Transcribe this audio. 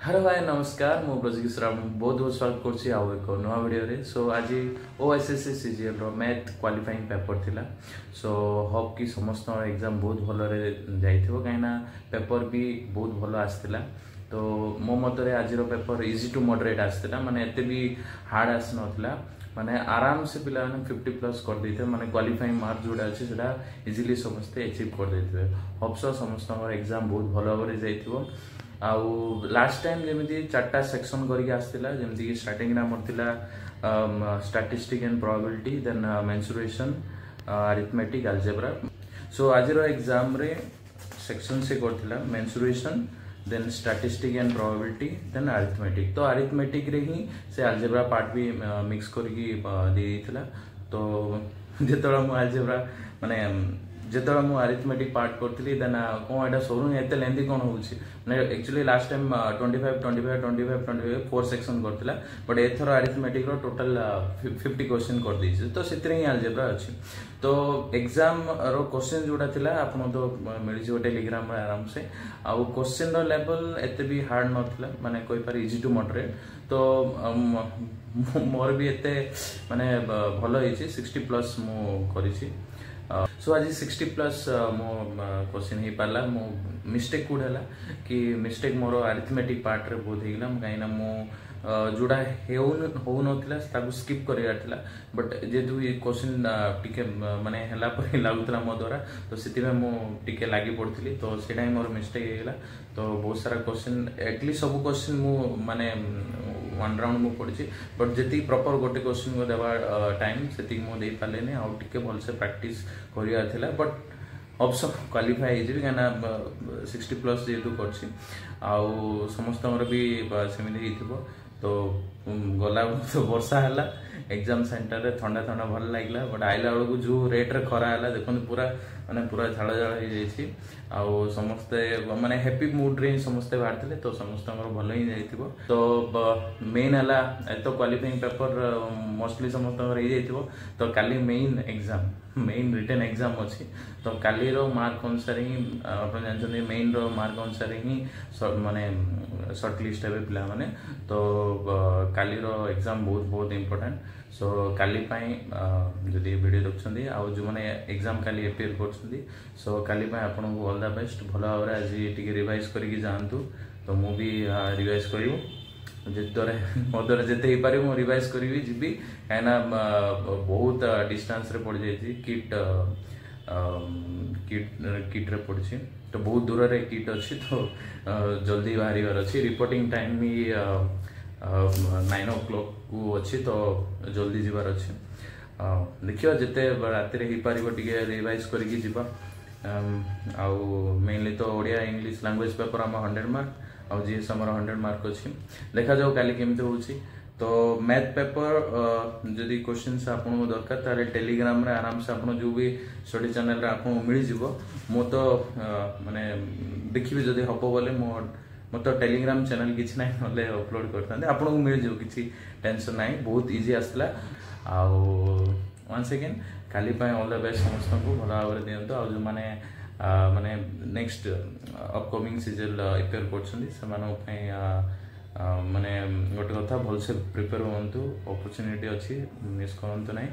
Hello hi नमस्कार मु ब्रजकिशोर बहुत बहुत स्वागत करछि आउ एक नवा वीडियो रे। सो आज ओएसएससी सीजीएल रो मैथ क्वालिफाइंग पेपर थिला। सो होप कि समस्त एग्जाम बहुत भलो रे जाइथिबो काइना पेपर भी बहुत भलो आस्थिला। तो मो मतरे आज रो पेपर इजी टू मॉडरेट आस्थिला, माने एते भी हार्ड आस नथिला, माने आराम से पिला ने 50 प्लस कर देथे, माने क्वालिफाइंग मार्क जोडा अछि सेटा इजीली समस्त अचीव कर देथे। होप सो समस्त एग्जाम बहुत भलो रे जाइथिबो। आउ लास्ट टाइम जमी चार्टा सेक्शन करके आसला, जमी starting statistic and probability, then mensuration, arithmetic, algebra. So आज एग्जाम रे सेक्शन से करथिला mensuration, then statistic and probability, then arithmetic. तो अरिथमेटिक रे ही से अलजेब्रा पार्ट भी मिक्स करके दे देथिला। तो जेतरा मु अलजेब्रा माने जेतरा मु अरिथमेटिक पार्ट करथली, देन कोन एटा सरू एते लेंथी कोन होउची, माने एक्चुअली लास्ट टाइम 25 25 25 25 4 सेक्शन करथिला, बट एथरो अरिथमेटिक रो टोटल 50 क्वेश्चन कर दिस। तो सेतरे ही अलजेब्रा अछि। तो एग्जाम रो क्वेश्चन जोडा थिला आपन तो मिलि जो टेलीग्राम रे आराम से। आ क्वेश्चन रो लेवल एते भी हार्ड नथिला, माने कोइ पर इजी टू मॉडरेट। तो मोर भी एते माने भलो हिची 60 प्लस मु करिछि। सो आज 60 प्लस मो क्वेश्चन ही पाला। मो मिस्टेक कोड हला कि मिस्टेक मोर अरिथमेटिक पार्ट रे बहुत हेगला, काइना मो जोड़ा हो नथिला ताकू स्किप करियार थिला, बट जेतु ये क्वेश्चन टिके माने हला पर लागुतला मो द्वारा, तो सेति में मो टिके लागि पड़थिली, तो सेटा ही मोर मिस्टेक हेगला। तो बहुत सारा क्वेश्चन एटलीस्ट सब क्वेश्चन मु माने वन राउंड मु पड़छि, बट जेति प्रॉपर गोटे क्वेश्चन को देवा टाइम सेति मो दे पालेने, आ टिके भल से प्रैक्टिस करिया थिला। बट ऑप्शन क्वालिफाई हे काना 60 प्लस जेतु करछि, आउ समस्त भी सेमिति हिथिबो। तो गला तो वर्षा हला एग्जाम सेंटर रे, ठंडा ठंडा भल लागला, बट आइला बेल को जो रेट रे खरा हला देखन पूरा माने पूरा झाड़ झाड़ हो जाइछि। आउ समस्त माने हैप्पी मूड रे समस्त बाहरथिले, तो समस्त भल ही जाइथिबो। तो मेन हला एतो क्वालिफाइंग पेपर मोस्टली समस्त हो जाइथिबो। तो काली main exam main written exam अच्छी, तो काली रो मार्क अनुसार ही आप जानते मेन रो मार्क अनुसार ही माने शॉर्ट लिस्ट है पिला माने। तो काली रो एग्जाम बहुत बहुत इंपोर्टेंट। सो काली पाई जदि वीडियो देखछन्दी आ जो माने एग्जाम काली अपियर करछन्दी, सो काली पाई आपन को ऑल द बेस्ट। भलो भाबरे आज टिके रिवाइज करके जानतु। तो मु भी रिवाइज करियो मदर जेते ही पारे मु रिवाइज करी जीवी, काइना बहुत डिस्टेंस रे पड़ जाई किट किट रे पड़छि। तो बहुत दूर रे किट अछि, तो जल्दी बाहर अच्छी रिपोर्टिंग टाइम भी 9 o'clock को अच्छी, तो जल्दी जीवार अच्छे। देखियो जेते राति रे ही पारिबो टिके रिवाइज करके जीवा। आउ मेनली तो ओडिया इंग्लिश लैंग्वेज पेपर हम 100 मार्क, आ जीएस हमर 100 मार्क अच्छी। देखा जाओ काली केमते होउची। तो मैथ पेपर जदि क्वेश्चंस आपन दरकार तारे टेलीग्राम रे आराम से आपन जो भी स्टडी चैनल रे आपन मिल जिवो। मो तो माने देखिबे जदि हबो बोले मो तो टेलीग्राम चैनल किछ नै नले अपलोड करथांदे, आपन को मिल जिवो, किछि टेंशन नै, बहुत इजी आसला। आ वंस अगेन काली पाए ऑल द बेस्ट समस्त को भला भाबरे दियंतो। आ जो माने माने नेक्स्ट अपकमिंग सीजन अपियर करछन्दी समान माने गोटे कथा भल से प्रिपेयर होंतु, अपॉर्चुनिटी अच्छी मिस करंतु नै।